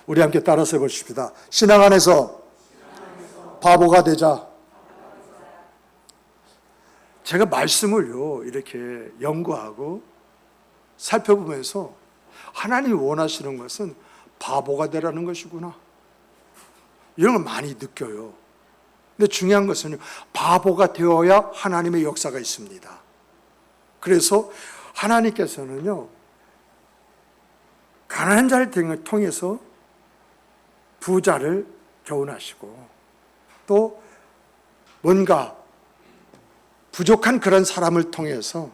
우리 함께 따라서 해보십시다. 신앙 안에서 바보가 되자. 제가 말씀을요 이렇게 연구하고 살펴보면서 하나님이 원하시는 것은 바보가 되라는 것이구나, 이런 걸 많이 느껴요. 근데 중요한 것은 바보가 되어야 하나님의 역사가 있습니다. 그래서 하나님께서는요 가난한 자를 통해서 부자를 교훈하시고, 또 뭔가 부족한 그런 사람을 통해서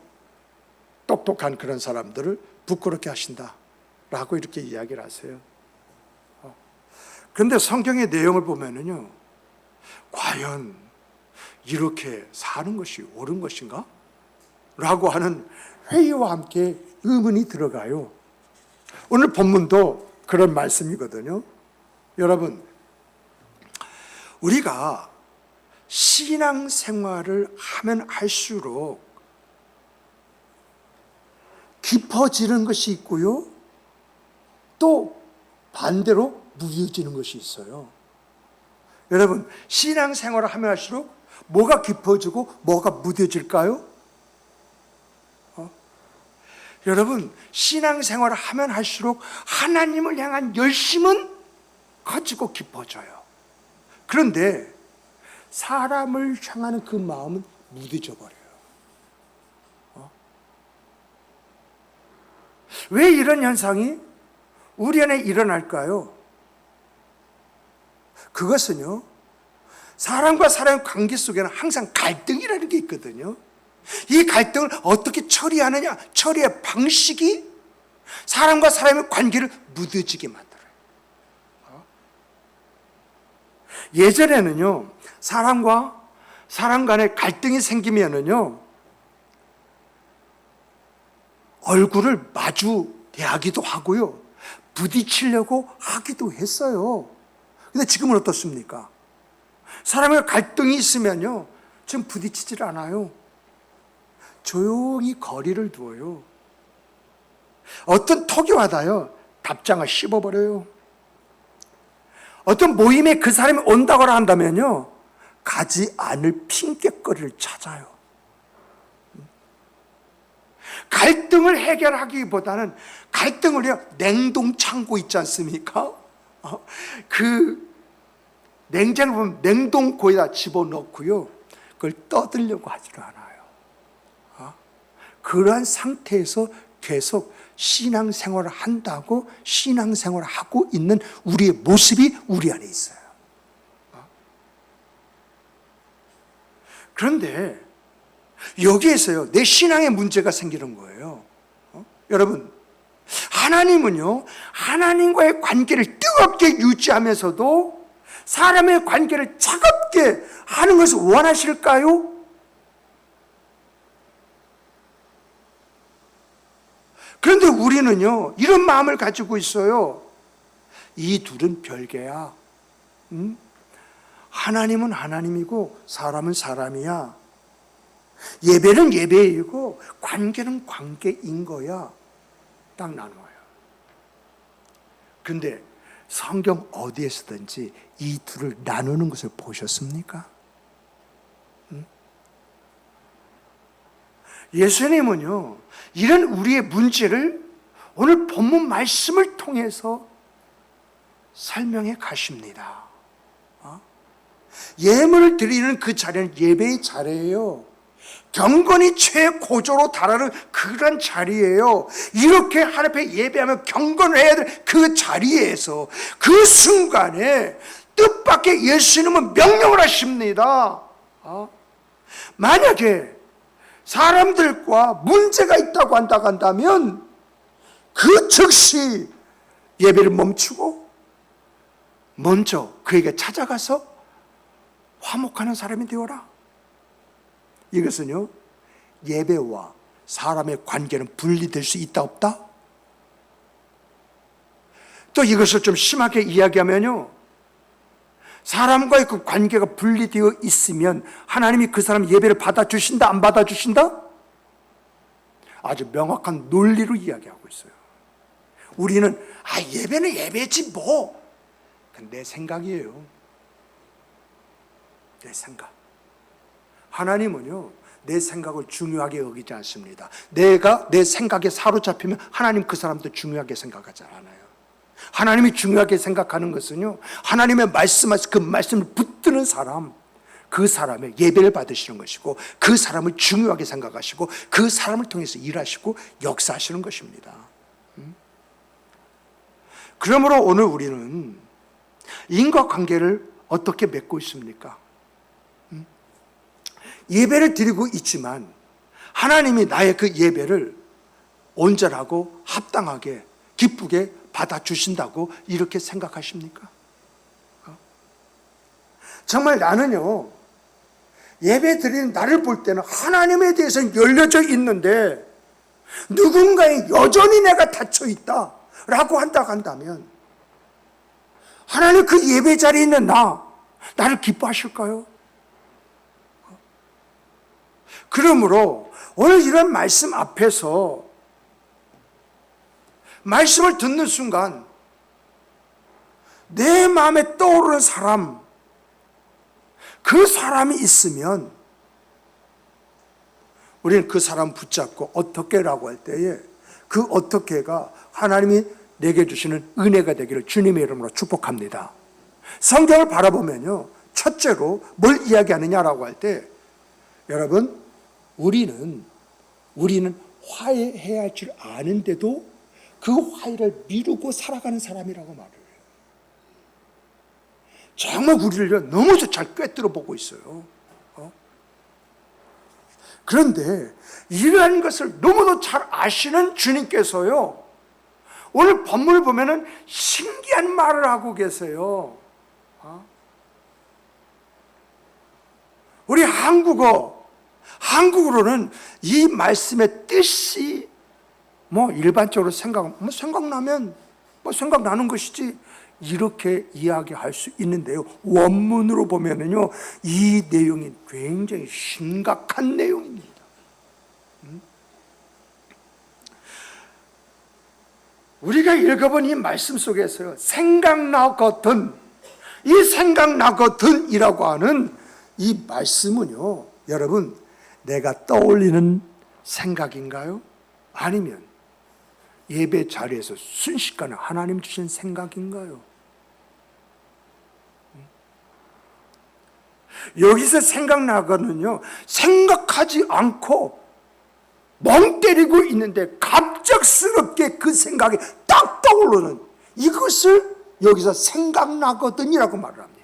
똑똑한 그런 사람들을 부끄럽게 하신다라고 이렇게 이야기를 하세요. 그런데 성경의 내용을 보면은요, 과연 이렇게 사는 것이 옳은 것인가? 라고 하는 회의와 함께 의문이 들어가요. 오늘 본문도 그런 말씀이거든요. 여러분, 우리가 신앙생활을 하면 할수록 깊어지는 것이 있고요, 또 반대로 무뎌지는 것이 있어요. 여러분, 신앙생활을 하면 할수록 뭐가 깊어지고 뭐가 무뎌질까요? 여러분, 신앙생활을 하면 할수록 하나님을 향한 열심은 커지고 깊어져요. 그런데 사람을 향하는 그 마음은 무뎌져 버려요. 왜 이런 현상이 우리 안에 일어날까요? 그것은요, 사람과 사람의 관계 속에는 항상 갈등이라는 게 있거든요. 이 갈등을 어떻게 처리하느냐, 처리의 방식이 사람과 사람의 관계를 무뎌지게 만들어요. 예전에는요, 사람과 사람 간에 갈등이 생기면은요, 얼굴을 마주 대하기도 하고요, 부딪히려고 하기도 했어요. 근데 지금은 어떻습니까? 사람과 갈등이 있으면요, 지금 부딪히질 않아요. 조용히 거리를 두어요. 어떤 톡이 와닿아요, 답장을 씹어버려요. 어떤 모임에 그 사람이 온다고 한다면요, 가지 않을 핑곗거리를 찾아요. 갈등을 해결하기보다는 갈등을요, 냉동창고 있지 않습니까? 그 냉장고 보면 냉동고에다 집어넣고요, 그걸 떠들려고 하지를 않아요. 그러한 상태에서 계속 신앙생활을 한다고 신앙생활을 하고 있는 우리의 모습이 우리 안에 있어요. 그런데 여기에서요, 내 신앙에 문제가 생기는 거예요. 여러분, 하나님은요, 하나님과의 관계를 뜨겁게 유지하면서도 사람의 관계를 차갑게 하는 것을 원하실까요? 그런데 우리는요, 이런 마음을 가지고 있어요. 이 둘은 별개야. 하나님은 하나님이고 사람은 사람이야. 예배는 예배이고 관계는 관계인 거야. 딱 나눠요. 그런데 성경 어디에서든지 이 둘을 나누는 것을 보셨습니까? 예수님은요, 이런 우리의 문제를 오늘 본문 말씀을 통해서 설명해 가십니다. 예물을 드리는 그 자리는 예배의 자리예요. 경건이 최고조로 달하는 그런 자리예요. 이렇게 하나님 앞에 예배하며 경건을 해야 될 그 자리에서 그 순간에 뜻밖의 예수님은 명령을 하십니다. 만약에 사람들과 문제가 있다고 한다면 그 즉시 예배를 멈추고 먼저 그에게 찾아가서 화목하는 사람이 되어라. 이것은요, 예배와 사람의 관계는 분리될 수 있다 없다? 또 이것을 좀 심하게 이야기하면요, 사람과의 그 관계가 분리되어 있으면 하나님이 그 사람 예배를 받아주신다 안 받아주신다? 아주 명확한 논리로 이야기하고 있어요. 우리는 예배는 예배지 뭐. 내 생각이에요. 내 생각. 하나님은요, 내 생각을 중요하게 여기지 않습니다. 내가 내 생각에 사로잡히면 하나님 그 사람도 중요하게 생각하지 않아요. 하나님이 중요하게 생각하는 것은요, 하나님의 말씀하신 그 말씀을 붙드는 사람, 그 사람의 예배를 받으시는 것이고, 그 사람을 중요하게 생각하시고, 그 사람을 통해서 일하시고 역사하시는 것입니다. 그러므로 오늘 우리는 인과관계를 어떻게 맺고 있습니까? 예배를 드리고 있지만 하나님이 나의 그 예배를 온전하고 합당하게 기쁘게 받아주신다고 이렇게 생각하십니까? 정말 나는요, 예배 드리는 나를 볼 때는 하나님에 대해서는 열려져 있는데 누군가에 여전히 내가 닫혀 있다 라고 한다면 하나님 그 예배 자리에 있는 나를 기뻐하실까요? 그러므로 오늘 이런 말씀 앞에서 말씀을 듣는 순간 내 마음에 떠오르는 사람, 그 사람이 있으면 우리는 그 사람 붙잡고 어떻게라고 할 때에 그 어떻게가 하나님이 내게 주시는 은혜가 되기를 주님의 이름으로 축복합니다. 성경을 바라보면요, 첫째로 뭘 이야기하느냐라고 할 때, 여러분, 우리는 화해해야 할 줄 아는데도 그 화해를 미루고 살아가는 사람이라고 말을 해요. 정말 우리를 너무 잘 꿰뚫어 보고 있어요. 그런데 이러한 것을 너무도 잘 아시는 주님께서요, 오늘 본문을 보면은 신기한 말을 하고 계세요. 우리 한국어로는 이 말씀의 뜻이 일반적으로 생각나면 생각나는 것이지 이렇게 이야기할 수 있는데요, 원문으로 보면은요, 이 내용이 굉장히 심각한 내용입니다. 우리가 읽어본 이 말씀 속에서요, 생각나거든, 이 생각나거든이라고 하는 이 말씀은요, 여러분, 내가 떠올리는 생각인가요? 아니면 예배 자리에서 순식간에 하나님 주신 생각인가요? 여기서 생각나거든요, 생각하지 않고 멍 때리고 있는데 갑작스럽게 그 생각이 딱 떠오르는 이것을 여기서 생각나거든이라고 말을 합니다.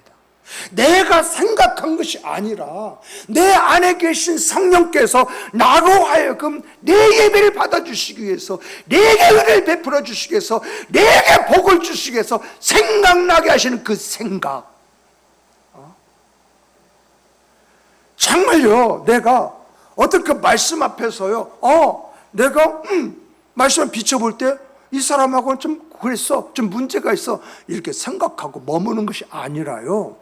내가 생각한 것이 아니라 내 안에 계신 성령께서 나로 하여금 내 예배를 받아주시기 위해서, 내게 은혜를 베풀어 주시기 위해서, 내게 복을 주시기 위해서 생각나게 하시는 그 생각. 정말요, 내가 어떤 그 말씀 앞에서요, 내가 말씀을 비춰볼 때 이 사람하고는 좀 그랬어, 좀 문제가 있어, 이렇게 생각하고 머무는 것이 아니라요,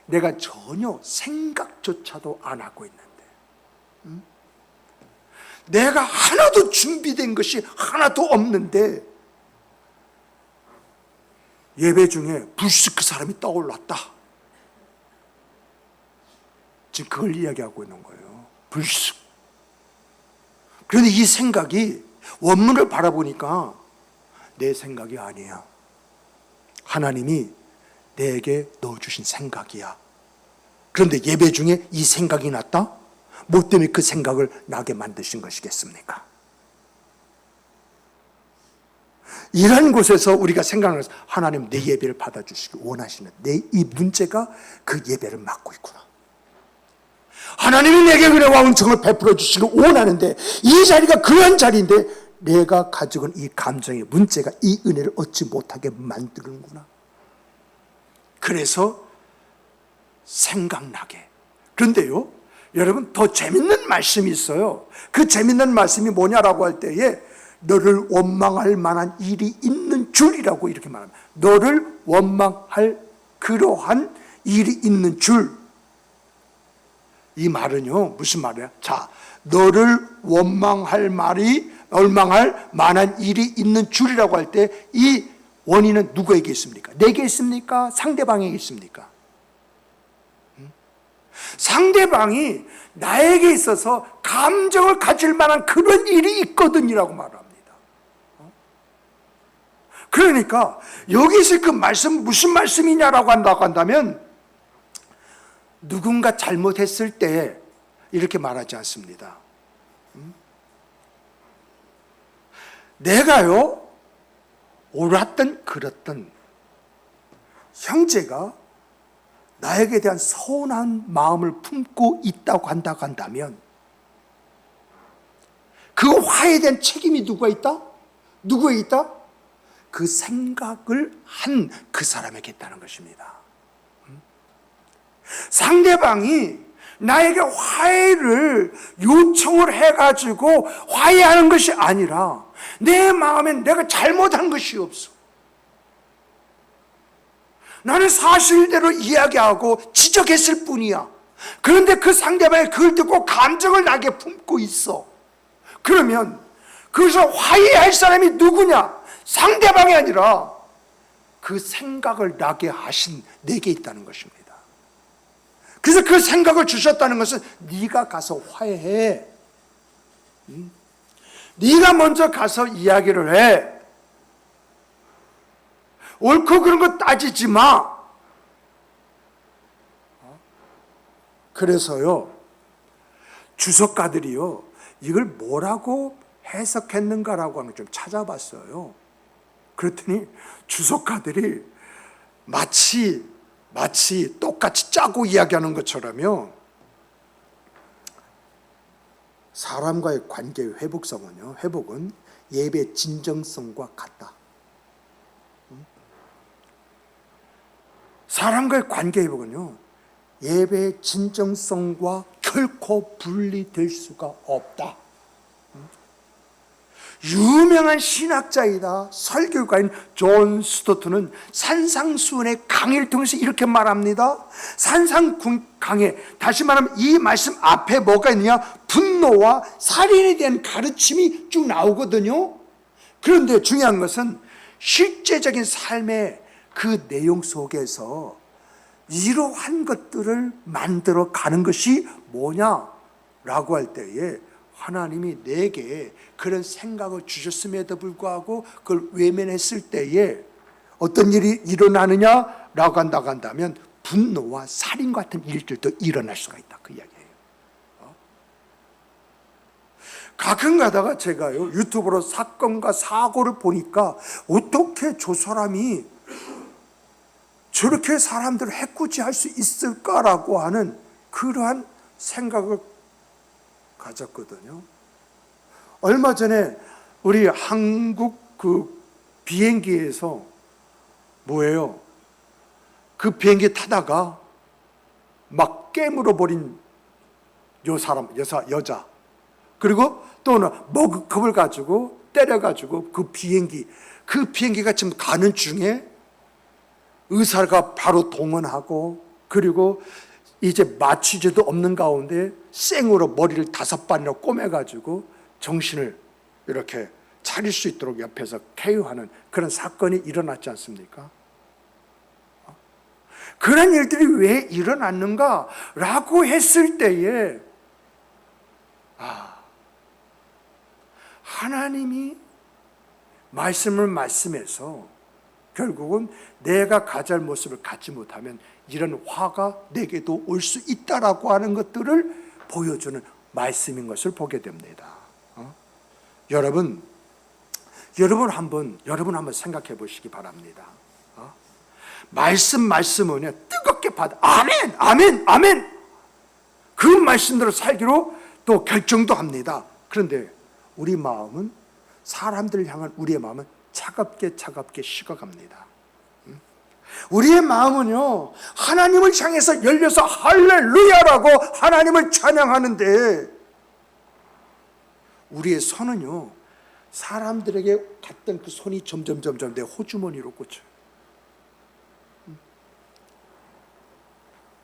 내가 전혀 생각조차도 안 하고 있는데, 내가 하나도 준비된 것이 하나도 없는데 예배 중에 불쑥 그 사람이 떠올랐다. 지금 그걸 이야기하고 있는 거예요. 불쑥. 그런데 이 생각이 원문을 바라보니까 내 생각이 아니야. 하나님이 내게 넣어주신 생각이야. 그런데 예배 중에 이 생각이 났다? 뭐 때문에 그 생각을 나게 만드신 것이겠습니까? 이런 곳에서 우리가 생각을 해서 하나님 내 예배를 받아주시기 원하시는 내 이 문제가 그 예배를 막고 있구나. 하나님이 내게 은혜와 은총을 베풀어 주시길 원하는데 이 자리가 그런 자리인데 내가 가지고 있는 이 감정의 문제가 이 은혜를 얻지 못하게 만드는구나. 그래서 생각나게. 그런데요, 여러분, 더 재밌는 말씀이 있어요. 그 재밌는 말씀이 뭐냐라고 할 때에 너를 원망할 만한 일이 있는 줄이라고 이렇게 말합니다. 너를 원망할 그러한 일이 있는 줄. 이 말은요, 무슨 말이야? 자, 너를 원망할 만한 일이 있는 줄이라고 할 때 이 원인은 누구에게 있습니까? 내게 있습니까? 상대방에게 있습니까? 상대방이 나에게 있어서 감정을 가질 만한 그런 일이 있거든이라고 말합니다. 그러니까 여기서 그 말씀 무슨 말씀이냐라고 한다면 누군가 잘못했을 때 이렇게 말하지 않습니다. 내가요 옳았든 그렇든 형제가 나에게 대한 서운한 마음을 품고 있다고 한다면 그 화에 대한 책임이 누가 있다? 누구에 있다? 그 생각을 한 그 사람에게 있다는 것입니다. 상대방이 나에게 화해를 요청을 해가지고 화해하는 것이 아니라 내 마음엔 내가 잘못한 것이 없어. 나는 사실대로 이야기하고 지적했을 뿐이야. 그런데 그 상대방이 그걸 듣고 감정을 나게 품고 있어. 그러면 그래서 화해할 사람이 누구냐? 상대방이 아니라 그 생각을 나게 하신 내게 있다는 것입니다. 그래서 그 생각을 주셨다는 것은 네가 가서 화해해. 네가 먼저 가서 이야기를 해. 옳고 그런 거 따지지 마. 그래서요, 주석가들이요, 이걸 뭐라고 해석했는가라고 하는 걸 좀 찾아봤어요. 그랬더니 주석가들이 마치 똑같이 짜고 이야기하는 것처럼요, 사람과의 관계의 회복은 예배의 진정성과 같다. 사람과의 관계 회복은요, 예배의 진정성과 결코 분리될 수가 없다. 유명한 신학자이다 설교가인 존 스토트는 산상수훈의 강의를 통해서 이렇게 말합니다. 산상강해, 다시 말하면 이 말씀 앞에 뭐가 있느냐? 분노와 살인에 대한 가르침이 쭉 나오거든요. 그런데 중요한 것은 실제적인 삶의 그 내용 속에서 이러한 것들을 만들어 가는 것이 뭐냐라고 할 때에 하나님이 내게 그런 생각을 주셨음에도 불구하고 그걸 외면했을 때에 어떤 일이 일어나느냐라고 한다면 분노와 살인 같은 일들도 일어날 수가 있다, 그 이야기예요. 가끔 가다가 제가요 유튜브로 사건과 사고를 보니까 어떻게 저 사람이 저렇게 사람들을 해코지할 수 있을까라고 하는 그러한 생각을 가졌거든요. 얼마 전에 우리 한국 그 비행기에서 뭐예요? 그 비행기 타다가 막 깨물어 버린 여자, 그리고 또는 머그컵을 가지고 때려가지고 그 비행기가 지금 가는 중에 의사가 바로 동원하고, 그리고 이제 마취제도 없는 가운데 생으로 머리를 5번이나 꼬매가지고 정신을 이렇게 차릴 수 있도록 옆에서 케어하는 그런 사건이 일어났지 않습니까? 그런 일들이 왜 일어났는가라고 했을 때에 하나님이 말씀해서 결국은 내가 가질 모습을 갖지 못하면 이런 화가 내게도 올 수 있다라고 하는 것들을 보여주는 말씀인 것을 보게 됩니다. 여러분 한번 생각해 보시기 바랍니다. 말씀은 뜨겁게 받아 아멘 그 말씀대로 살기로 또 결정도 합니다. 그런데 우리 마음은, 사람들을 향한 우리의 마음은 차갑게 식어갑니다. 우리의 마음은요 하나님을 향해서 열려서 할렐루야라고 하나님을 찬양하는데, 우리의 손은요 사람들에게 갔던 그 손이 점점 내 호주머니로 꽂혀요.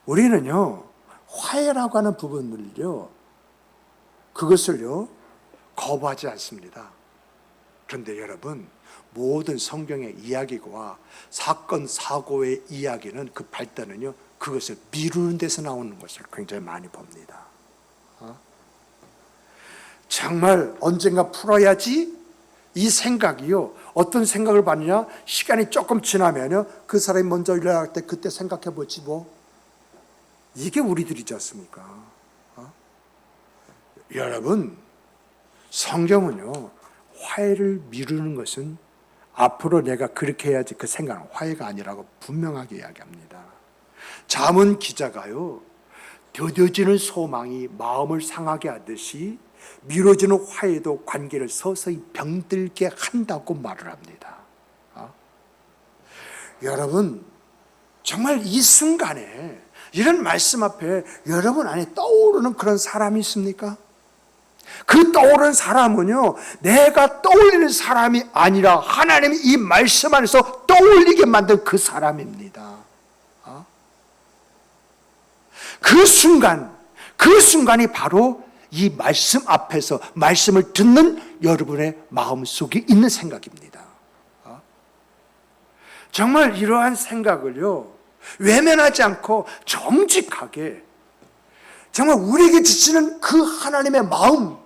우리는요 화해라고 하는 부분을요 그것을요 거부하지 않습니다. 그런데 여러분, 모든 성경의 이야기와 사건 사고의 이야기는 그 발단은요 그것을 미루는 데서 나오는 것을 굉장히 많이 봅니다. 정말 언젠가 풀어야지 이 생각이요 어떤 생각을 받느냐, 시간이 조금 지나면요 그 사람이 먼저 일어날 때 그때 생각해 보지 뭐. 이게 우리들이지 않습니까? 여러분, 성경은요 화해를 미루는 것은 앞으로 내가 그렇게 해야지 그 생각은 화해가 아니라고 분명하게 이야기합니다. 잠언 기자가요 더뎌지는 소망이 마음을 상하게 하듯이 미뤄지는 화해도 관계를 서서히 병들게 한다고 말을 합니다. 여러분, 정말 이 순간에 이런 말씀 앞에 여러분 안에 떠오르는 그런 사람이 있습니까? 그 떠오르는 사람은요 내가 떠올리는 사람이 아니라 하나님이 이 말씀 안에서 떠올리게 만든 그 사람입니다. 그 순간이 바로 이 말씀 앞에서 말씀을 듣는 여러분의 마음속에 있는 생각입니다. 정말 이러한 생각을요 외면하지 않고 정직하게 정말 우리에게 지치는 그 하나님의 마음,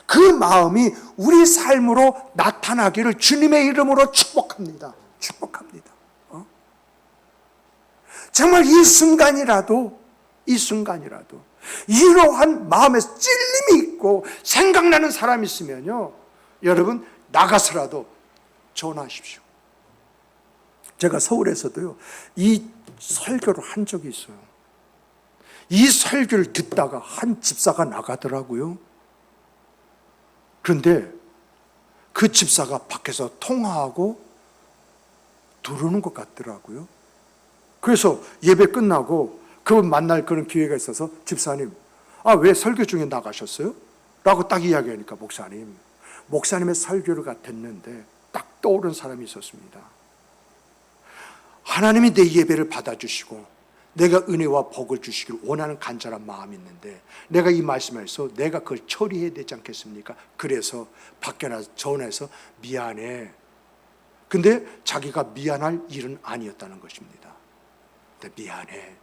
그 마음이 우리 삶으로 나타나기를 주님의 이름으로 축복합니다. 축복합니다. 정말 이 순간이라도 이러한 마음에 찔림이 있고 생각나는 사람이 있으면요 여러분 나가서라도 전화하십시오. 제가 서울에서도요 이 설교를 한 적이 있어요. 이 설교를 듣다가 한 집사가 나가더라고요. 그런데 그 집사가 밖에서 통화하고 들어오는 것 같더라고요. 그래서 예배 끝나고 그분 만날 그런 기회가 있어서 집사님, 왜 설교 중에 나가셨어요? 라고 딱 이야기하니까 목사님의 설교를 듣는데 딱 떠오른 사람이 있었습니다. 하나님이 내 예배를 받아주시고 내가 은혜와 복을 주시길 원하는 간절한 마음이 있는데 내가 이 말씀에서 내가 그걸 처리해야 되지 않겠습니까? 그래서 밖에 나서 전화해서 미안해. 근데 자기가 미안할 일은 아니었다는 것입니다. 근데 미안해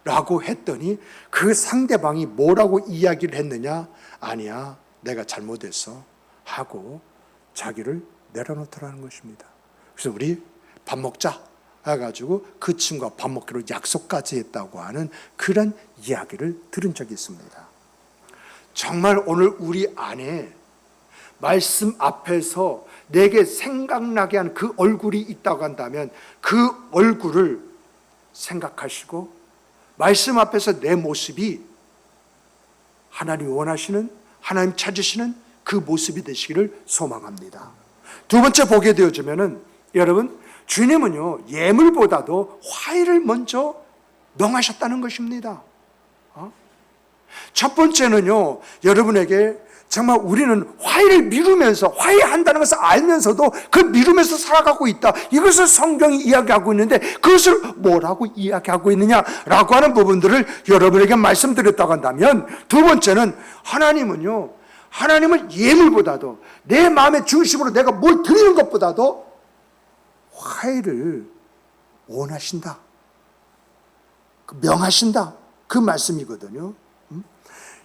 라고 했더니 그 상대방이 뭐라고 이야기를 했느냐, 아니야 내가 잘못했어 하고 자기를 내려놓더라는 것입니다. 그래서 우리 밥 먹자 해가지고 그 친구가 밥 먹기로 약속까지 했다고 하는 그런 이야기를 들은 적이 있습니다. 정말 오늘 우리 안에 말씀 앞에서 내게 생각나게 한 그 얼굴이 있다고 한다면 그 얼굴을 생각하시고 말씀 앞에서 내 모습이 하나님이 원하시는, 하나님 찾으시는 그 모습이 되시기를 소망합니다. 두 번째 보게 되어지면은 여러분, 주님은요 예물보다도 화해를 먼저 명하셨다는 것입니다. 첫 번째는요 여러분에게 정말 우리는 화해를 미루면서 화해한다는 것을 알면서도 그 미루면서 살아가고 있다. 이것을 성경이 이야기하고 있는데 그것을 뭐라고 이야기하고 있느냐라고 하는 부분들을 여러분에게 말씀드렸다고 한다면, 두 번째는 하나님은 예물보다도 내 마음의 중심으로 내가 뭘 드리는 것보다도 화해를 원하신다, 명하신다, 그 말씀이거든요.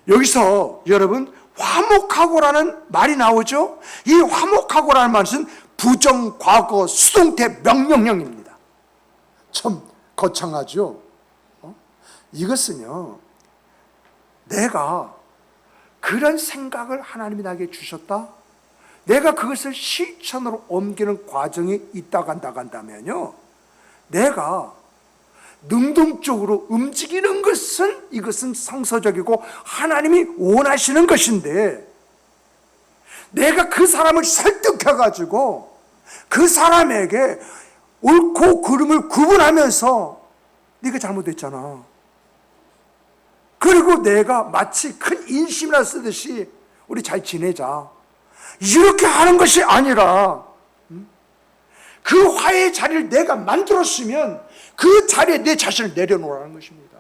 여기서 여러분 화목하고라는 말이 나오죠. 이 화목하고라는 말은 부정, 과거, 수동태, 명령형입니다. 참 거창하죠. 이것은요 내가 그런 생각을 하나님이 나에게 주셨다, 내가 그것을 실천으로 옮기는 과정이 있다고 한다면요 내가 능동적으로 움직이는 것은 이것은 성서적이고 하나님이 원하시는 것인데, 내가 그 사람을 설득해가지고 그 사람에게 옳고 그름을 구분하면서 네가 잘못했잖아, 그리고 내가 마치 큰 인심이라 쓰듯이 우리 잘 지내자, 이렇게 하는 것이 아니라 그 화해의 자리를 내가 만들었으면 그 자리에 내 자신을 내려놓으라는 것입니다.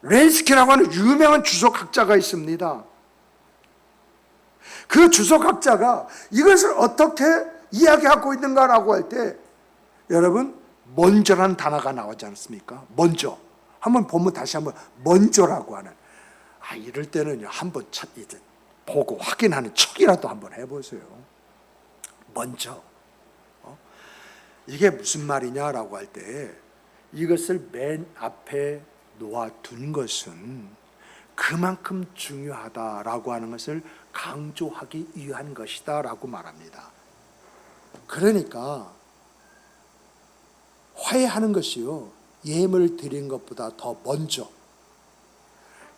렌스키라고 하는 유명한 주석학자가 있습니다. 그 주석학자가 이것을 어떻게 이야기하고 있는가라고 할 때 여러분 먼저라는 단어가 나오지 않습니까? 먼저. 한번 보면 다시 한번 먼저라고 하는. 이럴 때는요 한번 이제 보고 확인하는 척이라도 한번 해보세요. 먼저. 이게 무슨 말이냐라고 할 때 이것을 맨 앞에 놓아둔 것은 그만큼 중요하다라고 하는 것을 강조하기 위한 것이다라고 말합니다. 그러니까 화해하는 것이요 예물을 드리는 것보다 더 먼저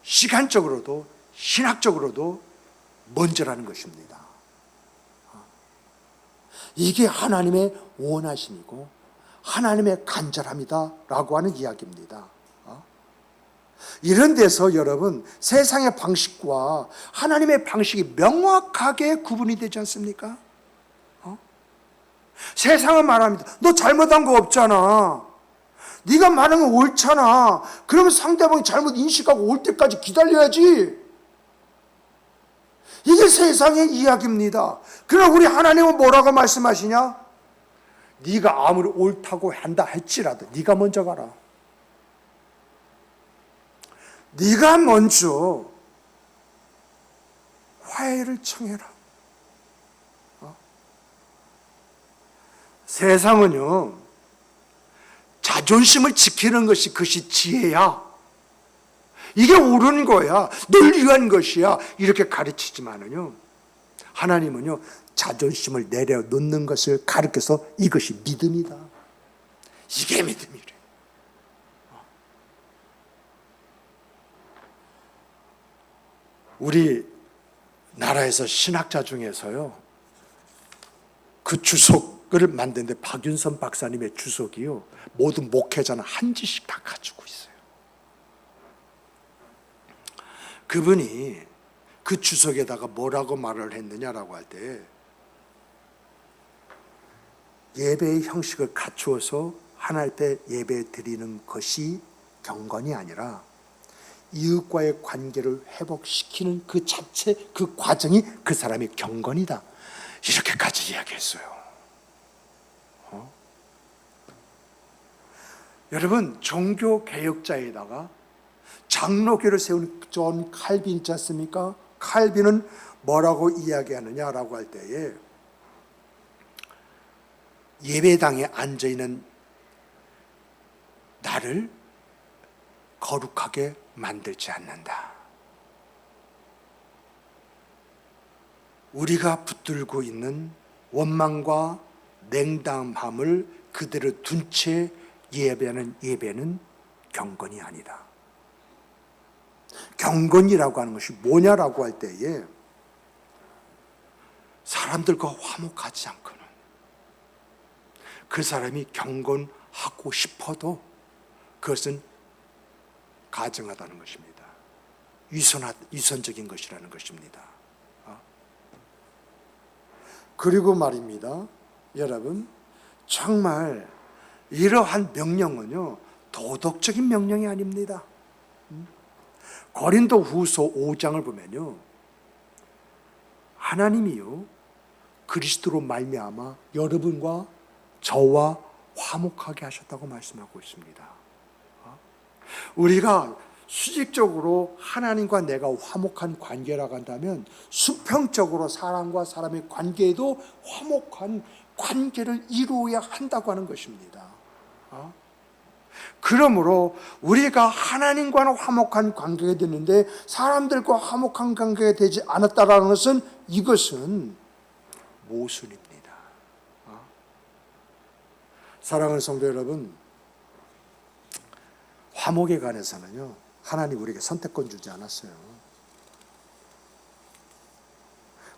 시간적으로도 신학적으로도 먼저라는 것입니다. 이게 하나님의 원하심이고 하나님의 간절함이다라고 하는 이야기입니다. 이런 데서 여러분 세상의 방식과 하나님의 방식이 명확하게 구분이 되지 않습니까? 세상은 말합니다. 너 잘못한 거 없잖아. 네가 말하는 건 옳잖아. 그러면 상대방이 잘못 인식하고 올 때까지 기다려야지. 이게 세상의 이야기입니다. 그러나 우리 하나님은 뭐라고 말씀하시냐? 네가 아무리 옳다고 한다 할지라도 네가 먼저 가라. 네가 먼저 화해를 청해라. 세상은요 자존심을 지키는 것이 그것이 지혜야. 이게 옳은 거야. 널 위한 것이야. 이렇게 가르치지만은요 하나님은요 자존심을 내려놓는 것을 가르쳐서 이것이 믿음이다. 이게 믿음이래. 우리 나라에서 신학자 중에서요 그 주석을 만드는데 박윤선 박사님의 주석이요 모든 목회자는 한 지씩 다 가지고 있어요. 그분이 그 주석에다가 뭐라고 말을 했느냐라고 할 때 예배의 형식을 갖추어서 하나님 앞에 예배 드리는 것이 경건이 아니라 이웃과의 관계를 회복시키는 그 자체 그 과정이 그 사람의 경건이다. 이렇게까지 이야기했어요. 여러분 종교 개혁자에다가 장로교를 세운 존 칼빈 있지 않습니까? 칼빈은 뭐라고 이야기하느냐라고 할 때에 예배당에 앉아있는 나를 거룩하게 만들지 않는다. 우리가 붙들고 있는 원망과 냉담함을 그대로 둔 채 예배하는 예배는 경건이 아니다. 경건이라고 하는 것이 뭐냐라고 할 때에 사람들과 화목하지 않고는 그 사람이 경건하고 싶어도 그것은 가증하다는 것입니다. 위선적인 것이라는 것입니다. 그리고 말입니다. 여러분 정말 이러한 명령은요 도덕적인 명령이 아닙니다. 고린도 후서 5장을 보면요 하나님이요 그리스도로 말미암아 여러분과 저와 화목하게 하셨다고 말씀하고 있습니다. 우리가 수직적으로 하나님과 내가 화목한 관계라고 한다면 수평적으로 사람과 사람의 관계에도 화목한 관계를 이루어야 한다고 하는 것입니다. 그러므로 우리가 하나님과는 화목한 관계가 됐는데 사람들과 화목한 관계가 되지 않았다는 것은 이것은 모순입니다. 사랑하는 성도 여러분, 화목에 관해서는요 하나님 우리에게 선택권 주지 않았어요.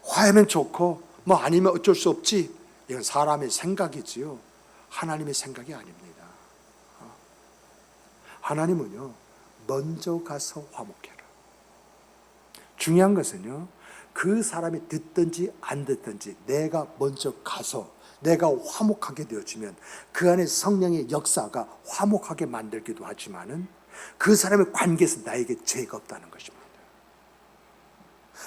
화해면 좋고 뭐 아니면 어쩔 수 없지, 이건 사람의 생각이지요 하나님의 생각이 아닙니다. 하나님은요 먼저 가서 화목해라. 중요한 것은요 그 사람이 듣든지 안 듣든지 내가 먼저 가서 내가 화목하게 되어지면 그 안에 성령의 역사가 화목하게 만들기도 하지만은 그 사람의 관계에서 나에게 죄가 없다는 것입니다.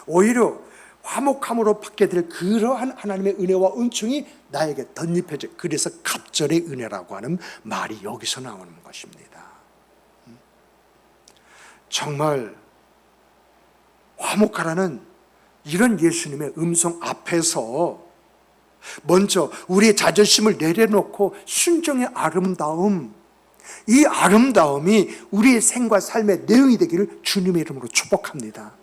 오히려 화목함으로 받게 될 그러한 하나님의 은혜와 은총이 나에게 덧입혀져, 그래서 갑절의 은혜라고 하는 말이 여기서 나오는 것입니다. 정말 화목하라는 이런 예수님의 음성 앞에서 먼저 우리의 자존심을 내려놓고 순종의 아름다움, 이 아름다움이 우리의 생과 삶의 내용이 되기를 주님의 이름으로 축복합니다.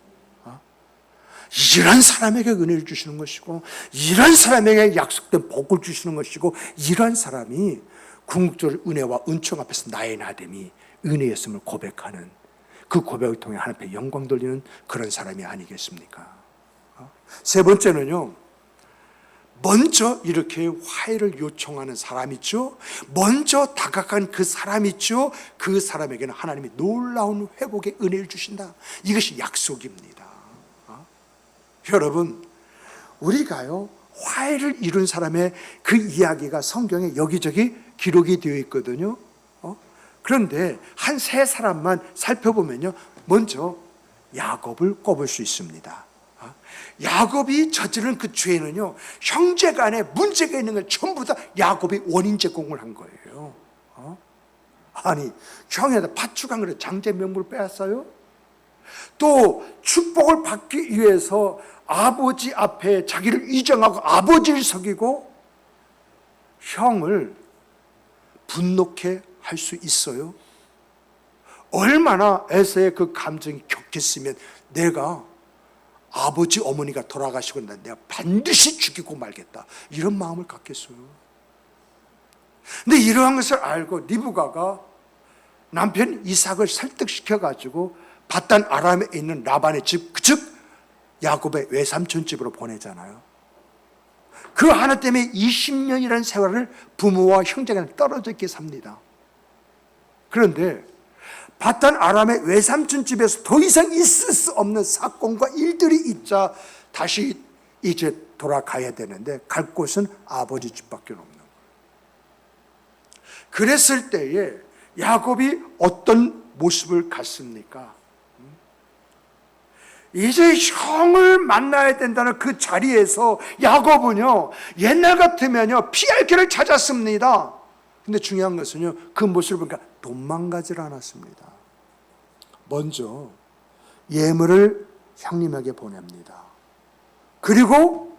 이런 사람에게 은혜를 주시는 것이고, 이런 사람에게 약속된 복을 주시는 것이고, 이런 사람이 궁극적으로 은혜와 은총 앞에서 나의 나됨이 은혜였음을 고백하는, 그 고백을 통해 하나님 앞에 영광 돌리는 그런 사람이 아니겠습니까? 세 번째는요, 먼저 이렇게 화해를 요청하는 사람 있죠? 먼저 다가간 그 사람 있죠? 그 사람에게는 하나님이 놀라운 회복의 은혜를 주신다. 이것이 약속입니다. 여러분, 우리가요, 화해를 이룬 사람의 그 이야기가 성경에 여기저기 기록이 되어 있거든요. 그런데 한 세 사람만 살펴보면요, 먼저 야곱을 꼽을 수 있습니다. 야곱이 저지른 그 죄는요, 형제 간에 문제가 있는 걸 전부 다 야곱이 원인 제공을 한 거예요. 아니, 형에다 파축한 거를 장제 명분을 빼앗아요? 또 축복을 받기 위해서 아버지 앞에 자기를 이정하고 아버지를 속이고 형을 분노케 할 수 있어요? 얼마나 에서의 그 감정이 격했으면 내가 아버지 어머니가 돌아가시고 내가 반드시 죽이고 말겠다, 이런 마음을 갖겠어요. 근데 이러한 것을 알고 리브가가 남편 이삭을 설득시켜가지고 바단 아람에 있는 라반의 집, 즉 야곱의 외삼촌 집으로 보내잖아요. 그 하나 때문에 20년이라는 세월을 부모와 형제가 떨어져 있게 삽니다. 그런데 바단 아람의 외삼촌 집에서 더 이상 있을 수 없는 사건과 일들이 있자 다시 이제 돌아가야 되는데 갈 곳은 아버지 집밖에 없는 거예요. 그랬을 때에 야곱이 어떤 모습을 갖습니까? 이제 형을 만나야 된다는 그 자리에서 야곱은요, 옛날 같으면요 피할 길을 찾았습니다. 근데 중요한 것은요, 그 모습을 보니까 도망가질 않았습니다. 먼저 예물을 형님에게 보냅니다. 그리고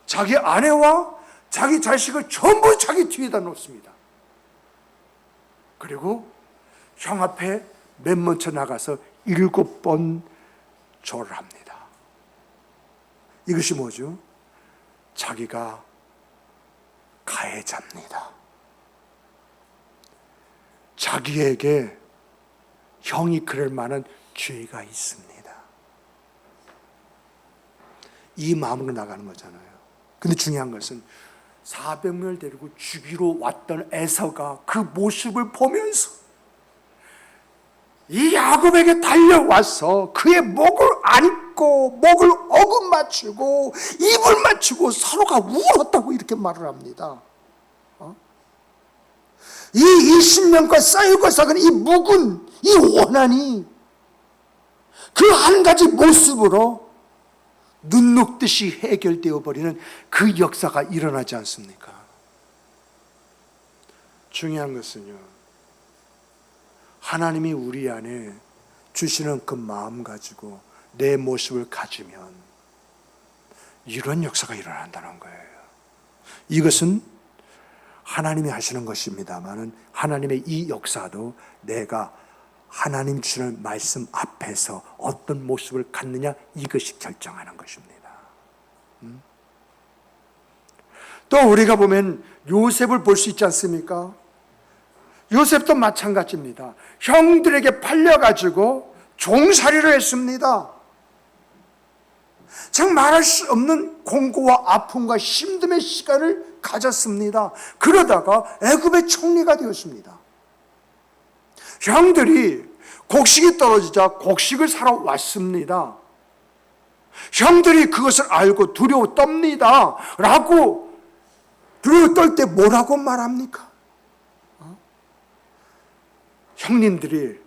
자기 아내와 자기 자식을 전부 자기 뒤에다 놓습니다. 그리고 형 앞에 맨 먼저 나가서 7번 절을 합니다. 이것이 뭐죠? 자기가 가해자입니다. 자기에게 형이 그럴 만한 죄가 있습니다. 이 마음으로 나가는 거잖아요. 근데 중요한 것은 400명을 데리고 죽이러 왔던 에서가 그 모습을 보면서 이 야곱에게 달려와서 그의 목을 안고 목을 어금 맞추고 입을 맞추고 서로가 울었다고 이렇게 말을 합니다. 이 20년간 쌓이고 쌓은 이 묵은 이 원한이 그 한 가지 모습으로 눈 녹듯이 해결되어 버리는 그 역사가 일어나지 않습니까? 중요한 것은요, 하나님이 우리 안에 주시는 그 마음 가지고 내 모습을 가지면 이런 역사가 일어난다는 거예요. 이것은 하나님이 하시는 것입니다만 하나님의 이 역사도 내가 하나님 주시는 말씀 앞에서 어떤 모습을 갖느냐, 이것이 결정하는 것입니다. 또 우리가 보면 요셉을 볼 수 있지 않습니까? 요셉도 마찬가지입니다. 형들에게 팔려가지고 종살이를 했습니다. 참 말할 수 없는 공고와 아픔과 힘듦의 시간을 가졌습니다. 그러다가 애굽의 총리가 되었습니다. 형들이 곡식이 떨어지자 곡식을 사러 왔습니다. 형들이 그것을 알고 두려워 떱니다. 라고 두려워 떨 때 뭐라고 말합니까? 형님들이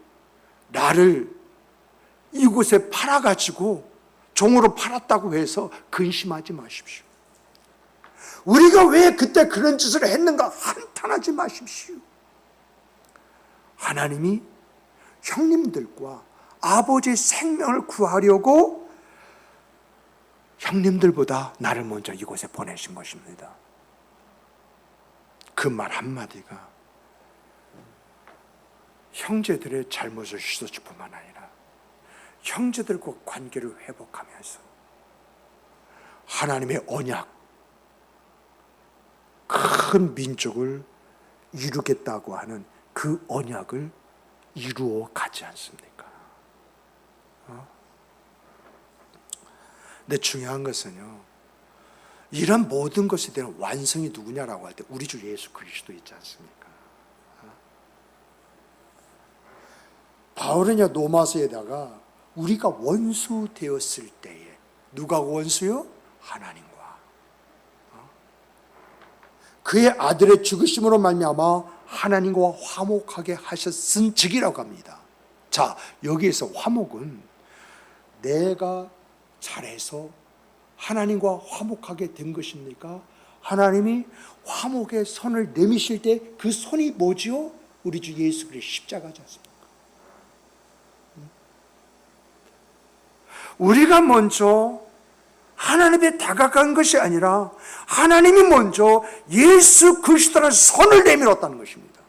나를 이곳에 팔아가지고 종으로 팔았다고 해서 근심하지 마십시오. 우리가 왜 그때 그런 짓을 했는가 한탄하지 마십시오. 하나님이 형님들과 아버지의 생명을 구하려고 형님들보다 나를 먼저 이곳에 보내신 것입니다. 그 말 한마디가 형제들의 잘못을 씻어줄 뿐만 아니라 형제들과 관계를 회복하면서 하나님의 언약, 큰 민족을 이루겠다고 하는 그 언약을 이루어 가지 않습니까? 근데 중요한 것은요, 이런 모든 것에 대한 완성이 누구냐라고 할 때 우리 주 예수 그리스도 있지 않습니까? 바울은요, 로마서에다가 우리가 원수 되었을 때에 누가 원수요? 하나님과 그의 아들의 죽으심으로 말미암아 하나님과 화목하게 하셨은 즉이라고 합니다. 자, 여기에서 화목은 내가 잘해서 하나님과 화목하게 된 것입니까? 하나님이 화목의 선을 내미실 때 그 선이 뭐지요? 우리 주 예수 그리스도의 십자가지 않습니까? 우리가 먼저 하나님에 다가간 것이 아니라 하나님이 먼저 예수 그리스도라는 선을 내밀었다는 것입니다.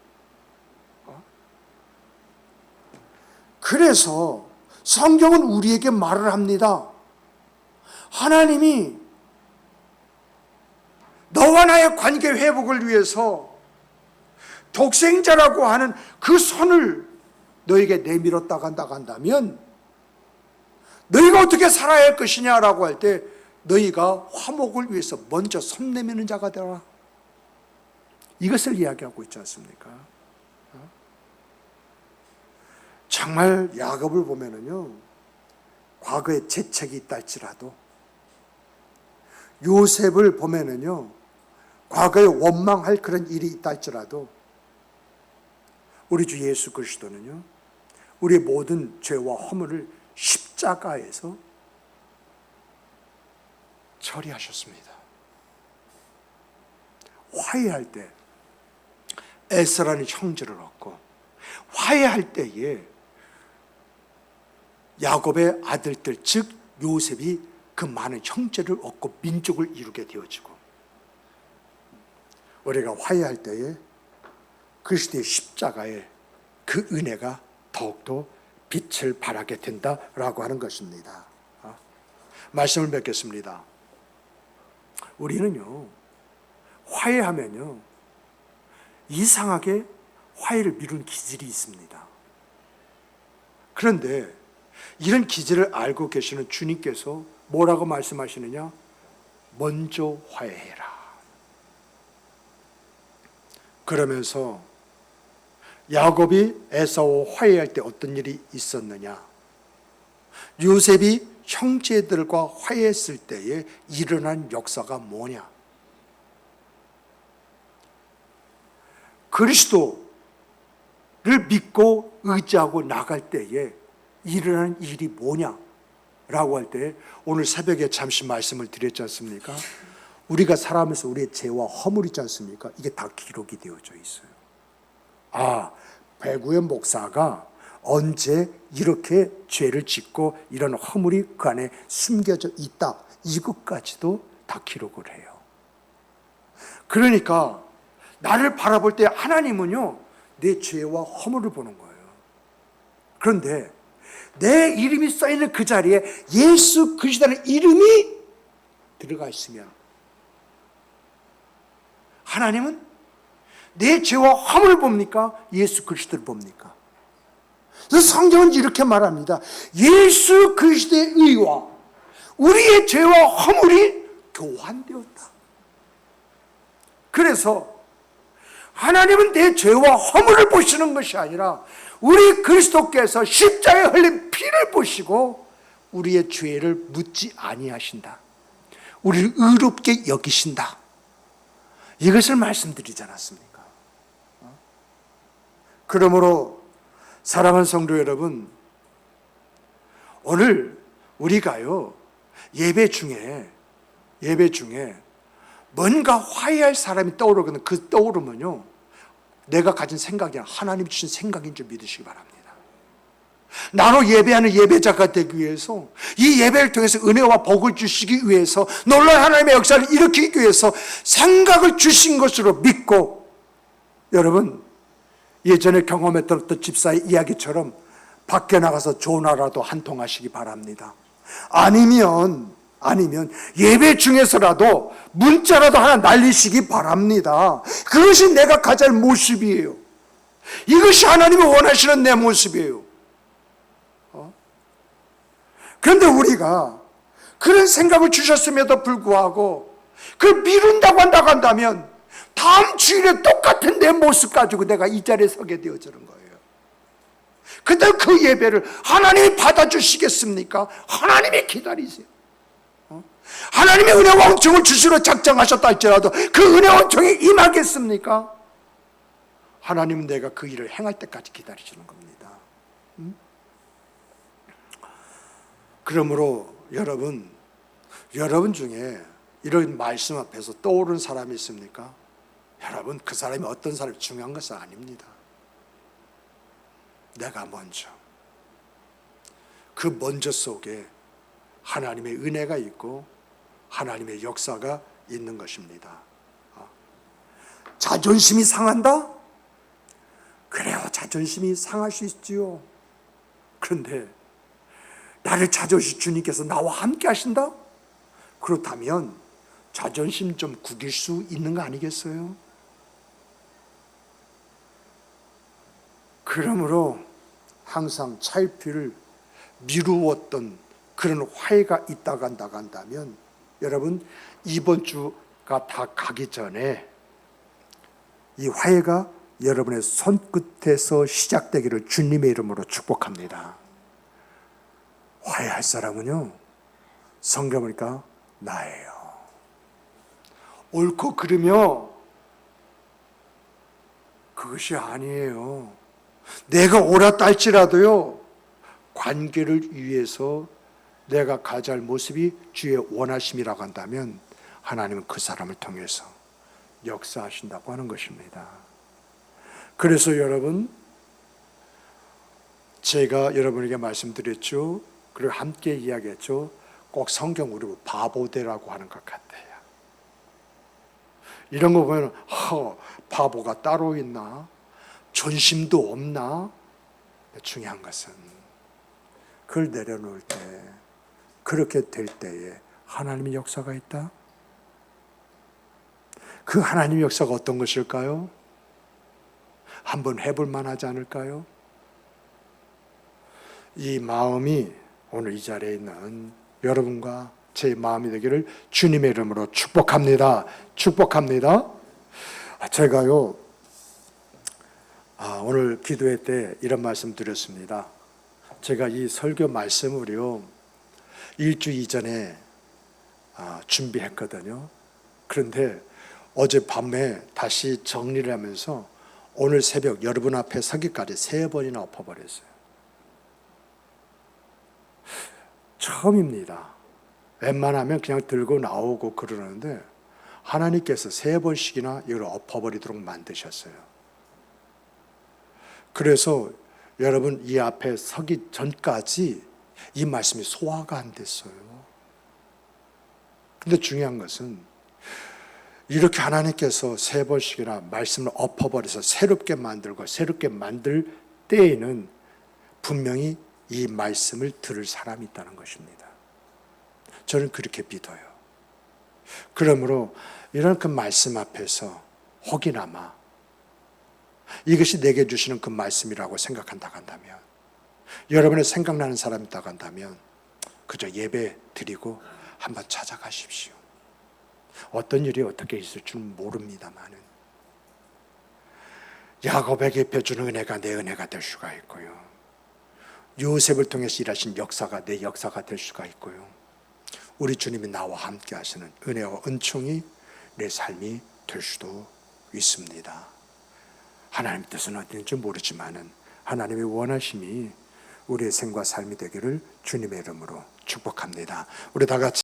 그래서 성경은 우리에게 말을 합니다. 하나님이 너와 나의 관계 회복을 위해서 독생자라고 하는 그 선을 너에게 내밀었다고 한다면 너희가 어떻게 살아야 할 것이냐라고 할 때 너희가 화목을 위해서 먼저 손 내미는 자가 되라. 이것을 이야기하고 있지 않습니까? 정말 야곱을 보면은요, 과거에 재책이 있다 할지라도, 요셉을 보면은요, 과거에 원망할 그런 일이 있다 할지라도, 우리 주 예수 그리스도는요, 우리의 모든 죄와 허물을 십자가에서 처리하셨습니다. 화해할 때 에스라는 형제를 얻고, 화해할 때에 야곱의 아들들 즉 요셉이 그 많은 형제를 얻고 민족을 이루게 되어지고, 우리가 화해할 때에 그리스도의 십자가의 그 은혜가 더욱더 빛을 발하게 된다라고 하는 것입니다. 말씀을 맺겠습니다. 우리는요, 화해하면요, 이상하게 화해를 미루는 기질이 있습니다. 그런데 이런 기질을 알고 계시는 주님께서 뭐라고 말씀하시느냐? 먼저 화해해라. 그러면서 야곱이 에사오와 화해할 때 어떤 일이 있었느냐? 요셉이 형제들과 화해했을 때에 일어난 역사가 뭐냐? 그리스도를 믿고 의지하고 나갈 때에 일어나는 일이 뭐냐? 라고 할 때 오늘 새벽에 잠시 말씀을 드렸지 않습니까? 우리가 살아가면서 우리의 죄와 허물 있지 않습니까? 이게 다 기록이 되어져 있어요. 아, 배구현 목사가 언제 이렇게 죄를 짓고 이런 허물이 그 안에 숨겨져 있다, 이것까지도 다 기록을 해요. 그러니까 나를 바라볼 때 하나님은요, 내 죄와 허물을 보는 거예요. 그런데 내 이름이 써있는 그 자리에 예수 그리스도라는 이름이 들어가 있으면 하나님은 내 죄와 허물을 봅니까? 예수 그리스도를 봅니까? 그래서 성경은 이렇게 말합니다. 예수 그리스도의 의와 우리의 죄와 허물이 교환되었다. 그래서 하나님은 내 죄와 허물을 보시는 것이 아니라 우리 그리스도께서 십자가에 흘린 피를 보시고 우리의 죄를 묻지 아니하신다. 우리를 의롭게 여기신다. 이것을 말씀드리지 않았습니까? 그러므로 사랑하는 성도 여러분, 오늘 우리가요 예배 중에 뭔가 화해할 사람이 떠오르거든. 그 떠오르면요 내가 가진 생각이 아니라 하나님 주신 생각인 줄 믿으시기 바랍니다. 나로 예배하는 예배자가 되기 위해서, 이 예배를 통해서 은혜와 복을 주시기 위해서, 놀라운 하나님의 역사를 일으키기 위해서 생각을 주신 것으로 믿고, 여러분 예전에 경험했던 어떤 집사의 이야기처럼 밖에 나가서 전화라도 한 통 하시기 바랍니다. 아니면 예배 중에서라도 문자라도 하나 날리시기 바랍니다. 그것이 내가 가질 모습이에요. 이것이 하나님이 원하시는 내 모습이에요. 그런데 우리가 그런 생각을 주셨음에도 불구하고 그걸 미룬다고 한다면 다음 주일에 똑같은 내 모습 가지고 내가 이 자리에 서게 되어지는 거예요. 근데 그 예배를 하나님이 받아주시겠습니까? 하나님이 기다리세요. 하나님의 은혜와 은총을 주시러 작정하셨다 할지라도 그 은혜와 은총이 임하겠습니까? 하나님은 내가 그 일을 행할 때까지 기다리시는 겁니다. 그러므로 여러분 중에 이런 말씀 앞에서 떠오르는 사람이 있습니까? 여러분, 그 사람이 어떤 사람이 중요한 것은 아닙니다. 내가 먼저, 그 먼저 속에 하나님의 은혜가 있고 하나님의 역사가 있는 것입니다. 자존심이 상한다? 그래요, 자존심이 상할 수 있지요. 그런데 나를 찾아오신 주님께서 나와 함께 하신다? 그렇다면 자존심 좀 구길 수 있는 거 아니겠어요? 그러므로 항상 차일피를 미루었던 그런 화해가 있다고 한다면 여러분, 이번 주가 다 가기 전에 이 화해가 여러분의 손끝에서 시작되기를 주님의 이름으로 축복합니다. 화해할 사람은요, 성경 보니까 나예요. 옳고 그르며 그것이 아니에요. 내가 옳았다 할지라도요, 관계를 위해서 내가 가져야 할 모습이 주의 원하심이라고 한다면 하나님은 그 사람을 통해서 역사하신다고 하는 것입니다. 그래서 여러분, 제가 여러분에게 말씀드렸죠. 그리고 함께 이야기했죠. 꼭 성경 우리 바보되라고 하는 것 같아요. 이런 거 보면 바보가 따로 있나? 존심도 없나? 중요한 것은 그걸 내려놓을 때, 그렇게 될 때에 하나님의 역사가 있다? 그 하나님의 역사가 어떤 것일까요? 한번 해볼 만하지 않을까요? 이 마음이 오늘 이 자리에 있는 여러분과 제 마음이 되기를 주님의 이름으로 축복합니다. 축복합니다. 제가요, 오늘 기도회 때 이런 말씀 드렸습니다. 제가 이 설교 말씀을요, 일주 이전에 준비했거든요. 그런데 어젯밤에 다시 정리를 하면서 오늘 새벽 여러분 앞에 서기까지 3번이나 엎어버렸어요. 처음입니다. 웬만하면 그냥 들고 나오고 그러는데 하나님께서 3번씩이나 이걸 엎어버리도록 만드셨어요. 그래서 여러분, 이 앞에 서기 전까지 이 말씀이 소화가 안 됐어요. 근데 중요한 것은 이렇게 하나님께서 3번씩이나 말씀을 엎어버려서 새롭게 만들고 새롭게 만들 때에는 분명히 이 말씀을 들을 사람이 있다는 것입니다. 저는 그렇게 믿어요. 그러므로 이런 그 말씀 앞에서 혹이나마 이것이 내게 주시는 그 말씀이라고 생각한다고 한다면, 여러분의 생각나는 사람이 있다고 한다면 그저 예배 드리고 한번 찾아가십시오. 어떤 일이 어떻게 있을 줄은 모릅니다만은 야곱에게 입혀주는 은혜가 내 은혜가 될 수가 있고요, 요셉을 통해서 일하신 역사가 내 역사가 될 수가 있고요, 우리 주님이 나와 함께 하시는 은혜와 은총이 내 삶이 될 수도 있습니다. 하나님 뜻은 어딘지 모르지만은 하나님의 원하심이 우리의 생과 삶이 되기를 주님의 이름으로 축복합니다. 우리 다 같이